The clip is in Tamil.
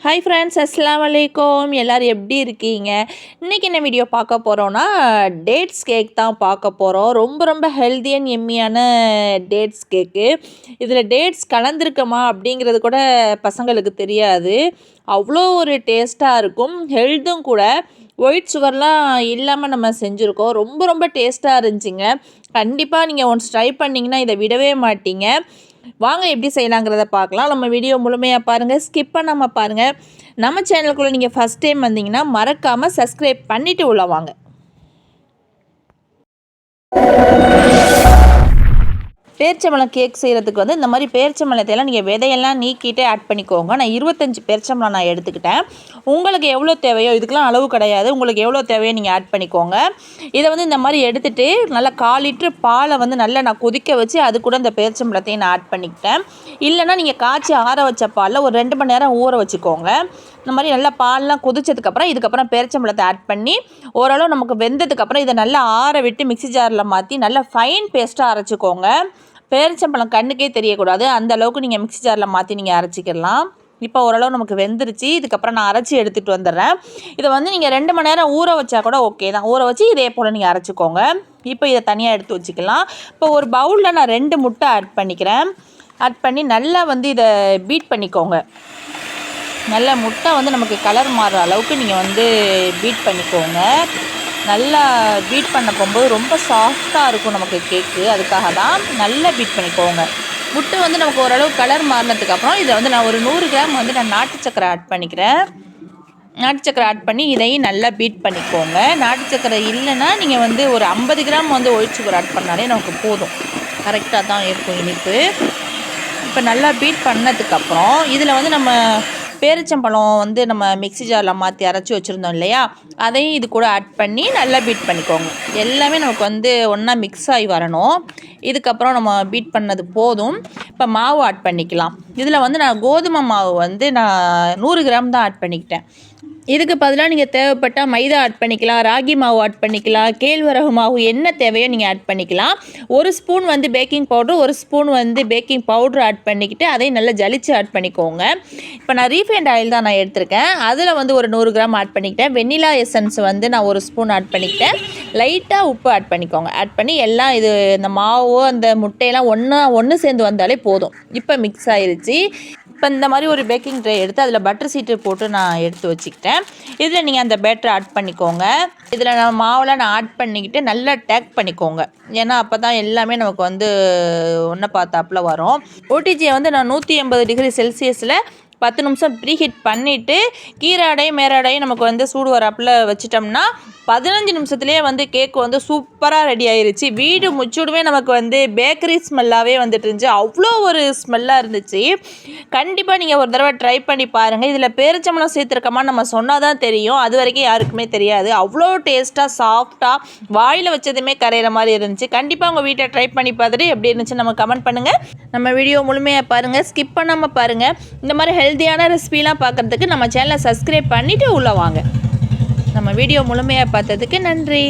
ஹாய் ஃப்ரெண்ட்ஸ், அஸ்ஸலாமு அலைக்கும். எல்லோரும் எப்படி இருக்கீங்க? இன்றைக்கி என்ன வீடியோ பார்க்க போகிறோன்னா, டேட்ஸ் கேக் தான் பார்க்க போகிறோம். ரொம்ப ரொம்ப ஹெல்தி அண்ட் எம்மியான டேட்ஸ் கேக்கு. இதில் டேட்ஸ் கலந்துருக்குமா அப்படிங்கிறது கூட பசங்களுக்கு தெரியாது. அவ்வளோ ஒரு டேஸ்ட்டாக இருக்கும், ஹெல்த்தும் கூட. ஒயிட் சுகர்லாம் இல்லாமல் நம்ம செஞ்சுருக்கோம். ரொம்ப ரொம்ப டேஸ்ட்டாக இருந்துச்சுங்க. கண்டிப்பாக நீங்கள் ஒன்ஸ் ட்ரை பண்ணிங்கன்னா இதை விடவே மாட்டீங்க. வாங்க எப்படி செய்யலாங்கிறத பார்க்கலாம். நம்ம வீடியோ முழுமையாக பாருங்கள், ஸ்கிப் பண்ணாமல் பாருங்கள். நம்ம சேனலுக்குள்ளே நீங்கள் ஃபஸ்ட் டைம் வந்தீங்கன்னா மறக்காமல் சப்ஸ்கிரைப் பண்ணிவிட்டு உள்ள வாங்க. பேரிச்சம்பழம் கேக் செய்கிறதுக்கு வந்து இந்த மாதிரி பேரிச்சம்பழத்தையெல்லாம் நீங்கள் விதையெல்லாம் நீக்கிட்டு ஆட் பண்ணிக்கோங்க. நான் 25 பேரிச்சம்பழம் நான் எடுத்துக்கிட்டேன். உங்களுக்கு எவ்வளோ தேவையோ, இதுக்கெலாம் அளவு கிடையாது, உங்களுக்கு எவ்வளோ தேவையோ நீங்கள் ஆட் பண்ணிக்கோங்க. இதை வந்து இந்த மாதிரி எடுத்துகிட்டு நல்லா 1/4 லிட்டர் பாலை வந்து நல்லா நான் கொதிக்க வச்சு அது கூட இந்த பேரிச்சம்பழத்தையும் நான் ஆட் பண்ணிக்கிட்டேன். இல்லைனா நீங்கள் காய்ச்சி ஆற வச்ச பாலில் ஒரு 2 மணி நேரம் ஊற வச்சுக்கோங்க. இந்த மாதிரி நல்லா பால்லாம் கொதிச்சதுக்கப்புறம் இதுக்கப்புறம் பேரிச்சம்பழத்தை ஆட் பண்ணி ஓரளவு நமக்கு வெந்ததுக்கப்புறம் இதை நல்லா ஆற விட்டு மிக்ஸி ஜாரில் மாற்றி நல்லா ஃபைன் பேஸ்ட்டாக அரைச்சிக்கோங்க. பேரிச்சம்பழம் கண்ணுக்கே தெரியக்கூடாது, அந்த அளவுக்கு நீங்கள் மிக்ஸி ஜாரில் மாற்றி நீங்கள் அரைச்சிக்கலாம். இப்போ ஓரளவு நமக்கு வெந்துருச்சு. இதுக்கப்புறம் நான் அரைச்சி எடுத்துகிட்டு வந்துடுறேன். இதை வந்து நீங்கள் 2 மணி நேரம் ஊற வச்சா கூட ஓகே தான். ஊற வச்சு இதே போல் நீங்கள் அரைச்சிக்கோங்க. இப்போ இதை தனியாக எடுத்து வச்சுக்கலாம். இப்போ ஒரு பவுலில் நான் 2 முட்டை ஆட் பண்ணிக்கிறேன். ஆட் பண்ணி நல்லா வந்து இதை பீட் பண்ணிக்கோங்க. நல்ல முட்டை வந்து நமக்கு கலர் மாறுற அளவுக்கு நீங்கள் வந்து பீட் பண்ணிக்கோங்க. நல்லா பீட் பண்ண போகும்போது ரொம்ப சாஃப்டாக இருக்கும் நமக்கு கேக்கு. அதுக்காக தான் நல்லா பீட் பண்ணிக்கோங்க. முட்டை வந்து நமக்கு ஓரளவு கலர் மாறினதுக்கப்புறம் இதை வந்து நான் ஒரு 100 கிராம் வந்து நான் நாட்டு சக்கரை ஆட் பண்ணிக்கிறேன். நாட்டு சக்கரை ஆட் பண்ணி இதையும் நல்லா பீட் பண்ணிக்கோங்க. நாட்டு சக்கரை இல்லைன்னா நீங்கள் வந்து ஒரு 50 கிராம் வந்து ஒயிட் சுகர் ஆட் பண்ணாலே நமக்கு போதும். கரெக்டாக தான் இருக்கும் இனிப்பு. இப்போ நல்லா பீட் பண்ணதுக்கப்புறம் இதில் வந்து நம்ம பேரிச்சம்பழம் வந்து நம்ம மிக்ஸி ஜாரில் மாற்றி அரைச்சி வச்சுருந்தோம் இல்லையா, அதையும் இது கூட ஆட் பண்ணி நல்லா பீட் பண்ணிக்கோங்க. எல்லாமே நமக்கு வந்து ஒன்றா மிக்ஸ் ஆகி வரணும். இதுக்கப்புறம் நம்ம பீட் பண்ணது போதும். இப்போ மாவு ஆட் பண்ணிக்கலாம். இதில் வந்து நான் கோதுமை மாவு வந்து நான் 100 கிராம் தான் ஆட் பண்ணிக்கிட்டேன். இதுக்கு பதிலாக நீங்கள் தேவைப்பட்டால் மைதா ஆட் பண்ணிக்கலாம், ராகி மாவு ஆட் பண்ணிக்கலாம், கேழ்வரகு மாவு என்ன தேவையோ நீங்கள் ஆட் பண்ணிக்கலாம். 1 ஸ்பூன் வந்து பேக்கிங் பவுட்ரு, 1 ஸ்பூன் வந்து பேக்கிங் பவுட்ரு ஆட் பண்ணிக்கிட்டு அதையும் நல்லா ஜலிச்சு ஆட் பண்ணிக்கோங்க. இப்போ நான் ரீஃபைண்ட் ஆயில் தான் நான் எடுத்திருக்கேன். அதில் வந்து ஒரு 100 கிராம் ஆட் பண்ணிக்கிட்டேன். வெண்ணிலா எசன்ஸ் வந்து நான் 1 ஸ்பூன் ஆட் பண்ணிக்கிட்டேன். லைட்டாக உப்பு ஆட் பண்ணிக்கோங்க. ஆட் பண்ணி எல்லாம் இது இந்த மாவு அந்த முட்டையெல்லாம் ஒன்று சேர்ந்து வந்தாலே போதும். இப்போ மிக்ஸ் ஆயிடுச்சு. இப்போ இந்த மாதிரி ஒரு பேக்கிங் ட்ரே எடுத்து அதில் பட்டர் சீட்டு போட்டு நான் எடுத்து வச்சுக்கிட்டேன். இதில் நீங்கள் அந்த பேட்டரை ஆட் பண்ணிக்கோங்க. இதில் நான் மாவில் நான் ஆட் பண்ணிக்கிட்டு நல்லா டேக் பண்ணிக்கோங்க. ஏன்னா அப்போ தான் எல்லாமே நமக்கு வந்து ஒன்றை பார்த்தாப்புல வரும். ஓடிஜியை வந்து நான் 180 டிகிரி செல்சியஸில் 10 நிமிஷம் ப்ரீஹீட் பண்ணிவிட்டு கீராடையும் மேராடையும் நமக்கு வந்து சூடு வராப்பில் வச்சிட்டோம்னா 15 நிமிஷத்துலேயே வந்து கேக்கு வந்து சூப்பராக ரெடி ஆயிருச்சு. வீடு முச்சுடுமே நமக்கு வந்து பேக்கரி ஸ்மெல்லாகவே வந்துட்டு இருந்துச்சு. அவ்வளோ ஒரு ஸ்மெல்லாக இருந்துச்சு. கண்டிப்பாக நீங்கள் ஒரு தடவை ட்ரை பண்ணி பாருங்கள். இதில் பேரிச்சம்பழம் சேர்த்துருக்கமா நம்ம சொன்னால் தான் தெரியும், அது வரைக்கும் யாருக்குமே தெரியாது. அவ்வளோ டேஸ்ட்டாக சாஃப்டாக வாயில் வச்சதுமே கரையிற மாதிரி இருந்துச்சு. கண்டிப்பாக உங்கள் வீட்டை ட்ரை பண்ணி பார்த்துட்டு எப்படி இருந்துச்சு நம்ம கமெண்ட் பண்ணுங்கள். நம்ம வீடியோ முழுமையாக பாருங்கள், ஸ்கிப் பண்ணாமல் பாருங்கள். இந்த மாதிரி ஹெல்த்தியான ரெசிபிலாம் பார்க்குறதுக்கு நம்ம சேனலை சப்ஸ்கிரைப் பண்ணிவிட்டு உள்ளே வாங்க. நம்ம வீடியோ முழுமையாக பார்த்ததுக்கு நன்றி.